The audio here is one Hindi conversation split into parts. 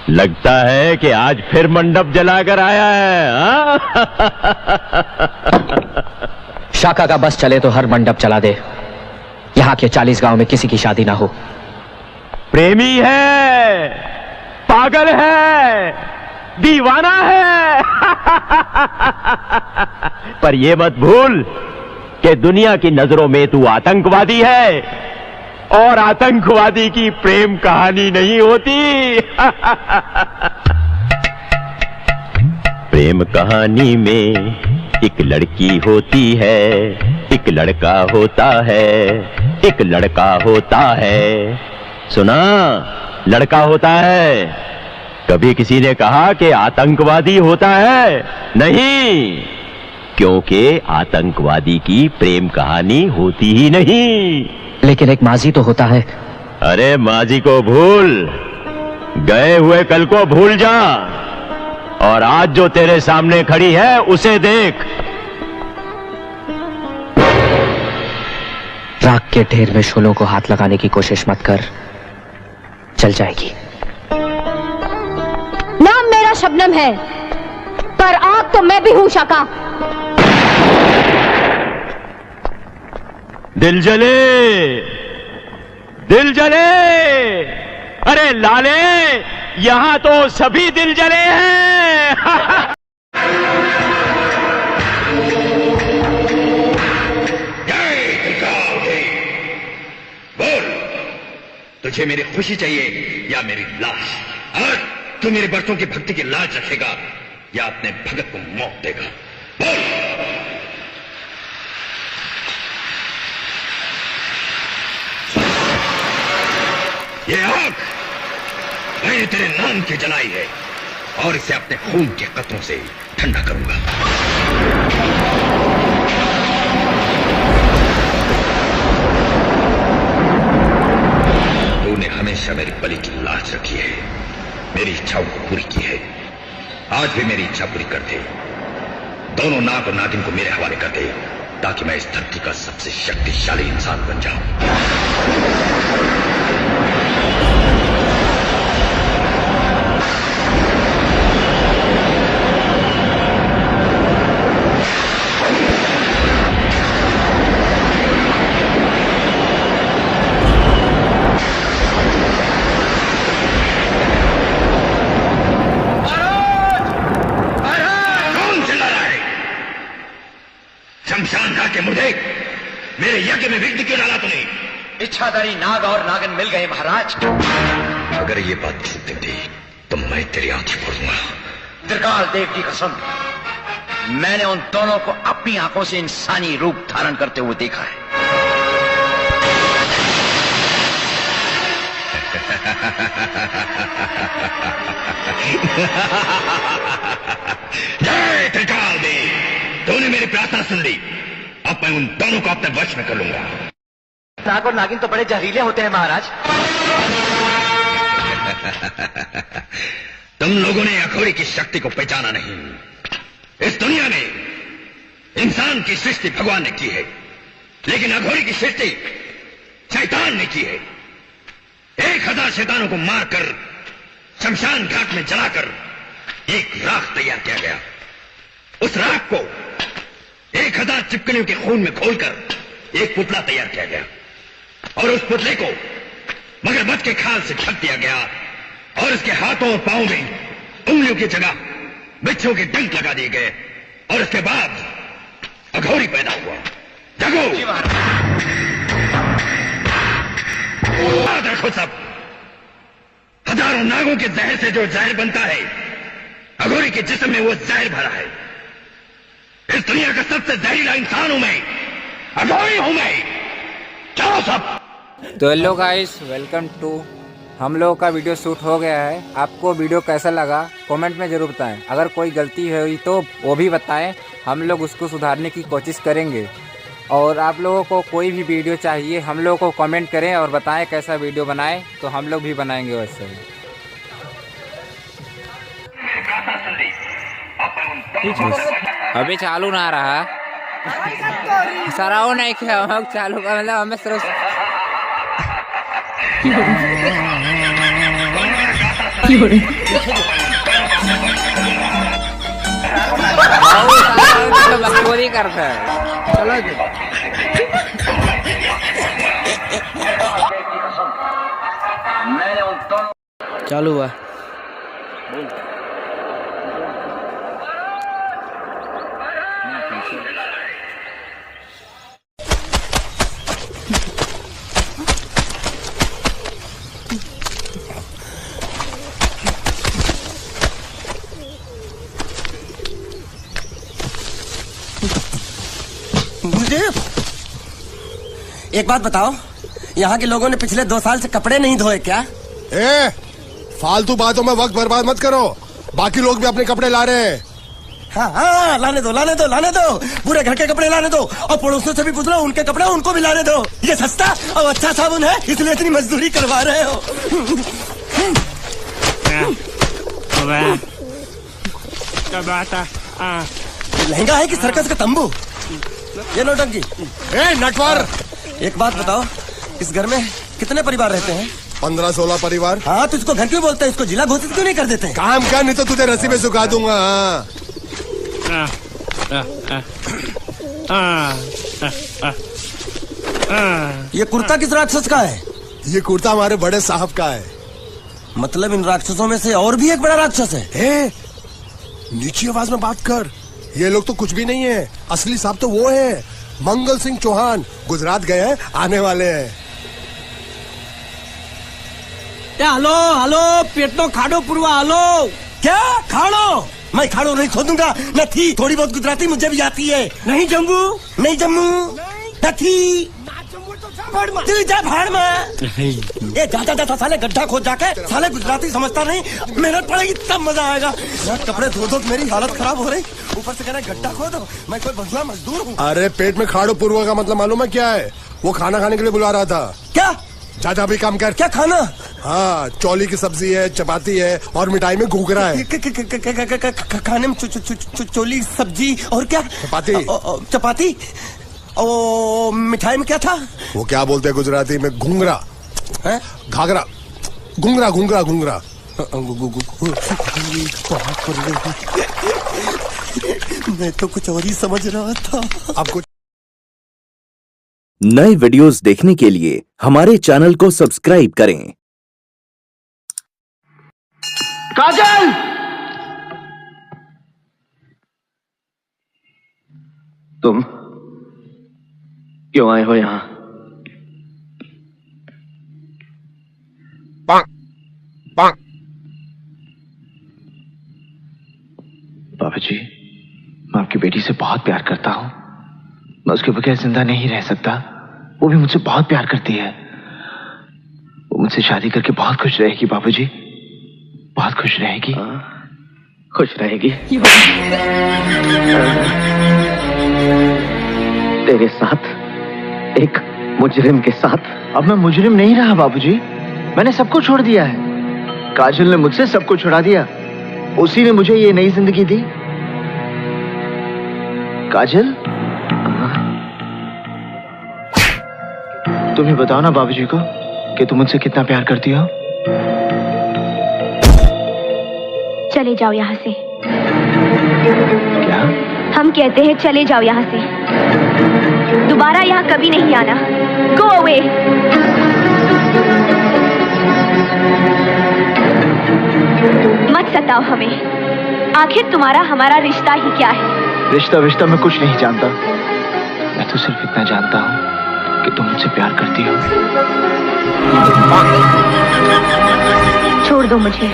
लगता है कि आज फिर मंडप जलाकर आया है, हाँ? शाका का बस चले तो हर मंडप जला दे। यहाँ के 40 गांव में किसी की शादी ना हो। प्रेमी है, पागल है, दीवाना है। पर ये मत भूल कि दुनिया की नजरों में तू आतंकवादी है, और आतंकवादी की प्रेम कहानी नहीं होती। प्रेम कहानी में एक लड़की होती है, एक लड़का होता है, एक लड़का होता है। सुना, लड़का होता है। कभी किसी ने कहा कि आतंकवादी होता है? नहीं, क्योंकि आतंकवादी की प्रेम कहानी होती ही नहीं। लेकिन एक माजी तो होता है। अरे माजी को भूल, गए हुए कल को भूल जा, और आज जो तेरे सामने खड़ी है उसे देख। राख के ढेर में शोलों को हाथ लगाने की कोशिश मत कर, चल जाएगी। नाम मेरा शबनम है, पर आग तो मैं भी हूं शाका। दिल जले, दिल जले, अरे लाले, यहां तो सभी दिल जले हैं। बोल, तुझे मेरी खुशी चाहिए या मेरी लाश? आज तू मेरे बरसों की भक्ति की लाज रखेगा या अपने भगत को मौत देगा? बोल। ये आग मैंने तेरे नाम की जलाई है, और इसे अपने खून के कतरों से ठंडा करूंगा। तूने हमेशा मेरी बलि की लाज रखी है, मेरी इच्छाओं को पूरी की है। आज भी मेरी इच्छा पूरी कर दे। दोनों नाग और नागिन को मेरे हवाले कर दे, ताकि मैं इस धरती का सबसे शक्तिशाली इंसान बन जाऊं। शमशान घाट के मुर्दे, मेरे यज्ञ में विघ्न क्यों डाला तूने? इच्छाधारी नाग और नागिन मिल गए महाराज। अगर ये बात झूठ निकली तो मैं तेरी आंखें फोड़ दूंगा। त्रिकाल देव की कसम, मैंने उन दोनों को अपनी आंखों से इंसानी रूप धारण करते हुए देखा है। जय त्रिकाल देव, तूने मेरी प्रार्थना सुन ली। अब मैं उन दोनों को अपने वश में कर लूंगा। नाग और नागिन तो बड़े जहरीले होते हैं महाराज। तुम लोगों ने अघोरी की शक्ति को पहचाना नहीं। इस दुनिया में इंसान की सृष्टि भगवान ने की है, लेकिन अघोरी की सृष्टि शैतान ने की है। 1000 शैतानों को मारकर शमशान घाट में जलाकर एक राख तैयार किया गया। उस राख को 1000 चिपकलियों के खून में घोलकर एक पुतला तैयार किया गया, और उस पुतले को मगरमच्छ के खाल से ढक दिया गया, और उसके हाथों और पांवों में उंगलियों की जगह बिच्छू के डंक लगा दिए गए, और उसके बाद अघोरी पैदा हुआ। जगो, याद रखो सब, हजारों नागों के जहर से जो जहर बनता है, अघोरी के जिस्म में वो जहर भरा है। इस दुनिया का सबसे जहरीला इंसान हूं मैं, अघोरी हूं मैं। चलो सब। तो हेलो गाइस, वेलकम टू। हम लोगों का वीडियो शूट हो गया है। आपको वीडियो कैसा लगा कमेंट में ज़रूर बताएं। अगर कोई गलती हुई तो वो भी बताएं, हम लोग उसको सुधारने की कोशिश करेंगे। और आप लोगों को कोई भी वीडियो चाहिए हम लोगों को कमेंट करें और बताएं कैसा वीडियो बनाएं, तो हम लोग भी बनाएंगे वैसे ही। अभी चालू ना रहा सराओ नहीं किया हम चालू का, मतलब हमें सिर्फ मस्ती करता है। चलो मैंने उन दोनों चालू हुआ। एक बात बताओ, यहाँ के लोगों ने पिछले 2 साल से कपड़े नहीं धोए क्या? फालतू बातों में वक्त बर्बाद मत करो। बाकी लोग भी अपने कपड़े ला रहे हैं। हाँ, लाने दो। पूरे घर के कपड़े लाने दो, और पड़ोसियों से भी पूछ लो, उनके कपड़े उनको भी लाने दो। ये सस्ता और अच्छा साबुन है, इसलिए इतनी मजदूरी करवा रहे हो। लहंगा है कि सर्कस का तंबू? ये नौटंकी। नटवर, एक बात बताओ, इस घर में कितने परिवार रहते हैं? 15-16 परिवार। हाँ, तो इसको घर क्यों बोलते हैं? इसको जिला घोषित क्यों नहीं कर देते? काम कर, नहीं तो तुझे रस्सी में सुखा दूंगा। ये कुर्ता किस राक्षस का है? ये कुर्ता हमारे बड़े साहब का है। मतलब इन राक्षसों में से और भी एक बड़ा राक्षस है? नीची आवाज में बात कर। ये लोग तो कुछ भी नहीं है, असली साहब तो वो है, मंगल सिंह चौहान। गुजरात गए हैं, आने वाले हैं। हेलो, पेट तो खाड़ो पुरवा। हेलो, क्या खाड़ो? मैं खाड़ो नहीं खोदूंगा। नहीं, थोड़ी बहुत गुजराती मुझे भी आती है। नहीं जम्मू, नहीं तू जा भाड़ में। ये जाता साले गड्ढा खोद जाके, साले गुजराती समझता नहीं। मेहनत पड़ेगी तब मजा आएगा। कपड़े धो दो, मेरी हालत खराब हो रही, ऊपर से कह रहे गड्ढा खोदो। मैं कोई बंधुआ मजदूर हूँ? अरे पेट में खाड़ो पुरवा का मतलब मालूम है क्या है? वो खाना खाने के लिए बुला रहा था। क्या? जा भी काम कर। क्या खाना? हाँ, चौली की सब्जी है, चपाती है, और मिठाई में घूघरा है। खाने में चोली सब्जी और क्या? चपाती। ओ, मिठाई में क्या था? वो क्या बोलते हैं गुजराती में? घूंघरा है, घाघरा, घूंघरा। मैं तो कुछ और ही समझ रहा था। अब कुछ नए वीडियोस देखने के लिए हमारे चैनल को सब्सक्राइब करें। काजल! तुम क्यों आए हो यहाँ? बाबा जी, मैं आपकी बेटी से बहुत प्यार करता हूँ। मैं उसके बगैर जिंदा नहीं रह सकता। वो भी मुझसे बहुत प्यार करती है। वो मुझसे शादी करके बहुत खुश रहेगी बाबू जी, बहुत खुश रहेगी। खुश रहेगी तेरे साथ, एक मुजरिम के साथ। अब मैं मुजरिम नहीं रहा बाबूजी, मैंने सबको छोड़ दिया है। काजल ने मुझसे सबको छुड़ा दिया, उसी ने मुझे ये नई जिंदगी दी। काजल, तुम ही बताओ ना बाबूजी को कि तुम मुझसे कितना प्यार करती हो। चले जाओ यहाँ से। क्या? हम कहते हैं चले जाओ यहाँ से, दोबारा यहाँ कभी नहीं आना। Go away. मत सताओ हमें, आखिर तुम्हारा हमारा रिश्ता ही क्या है? रिश्ता मैं कुछ नहीं जानता। मैं तो सिर्फ इतना जानता हूँ कि तुम मुझसे प्यार करती हो। छोड़ दो मुझे।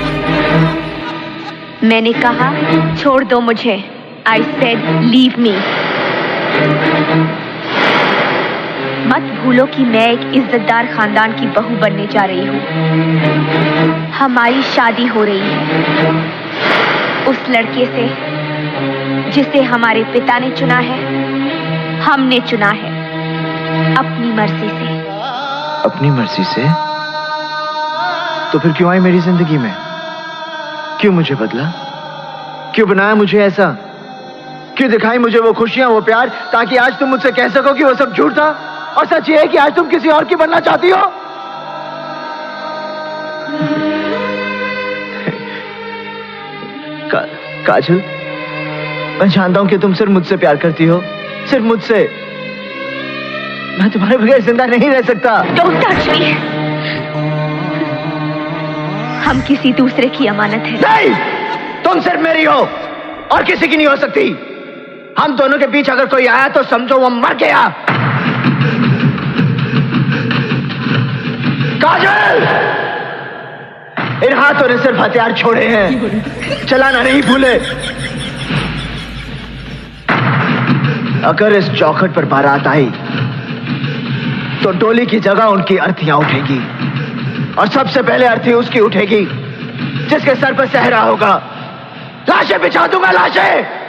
मैंने कहा छोड़ दो मुझे। I said leave me। मत भूलो कि मैं एक इज्जतदार खानदान की बहू बनने जा रही हूँ। हमारी शादी हो रही है उस लड़के से जिसे हमारे पिता ने चुना है, हमने चुना है अपनी मर्जी से। अपनी मर्जी से? तो फिर क्यों आई मेरी जिंदगी में? क्यों मुझे बदला? क्यों बनाया मुझे ऐसा? क्यों दिखाई मुझे वो खुशियां, वो प्यार, ताकि आज तुम मुझसे कह सको कि वो सब झूठ था और सच ये है कि आज तुम किसी और की बनना चाहती हो? काजल, मैं जानता हूं कि तुम सिर्फ मुझसे प्यार करती हो, सिर्फ मुझसे। मैं तुम्हारे बगैर जिंदा नहीं रह सकता। Don't touch me. हम किसी दूसरे की अमानत है। नहीं, तुम सिर्फ मेरी हो और किसी की नहीं हो सकती। हम दोनों के बीच अगर कोई आया तो समझो वो मर गया। काजल, इन हाथों ने सिर्फ हथियार छोड़े हैं, चलाना नहीं भूले। अगर इस चौखट पर बारात आई तो डोली की जगह उनकी अर्थियां उठेगी, और सबसे पहले अर्थी उसकी उठेगी जिसके सर पर सहरा होगा। लाशें बिछा दूंगा, लाशें।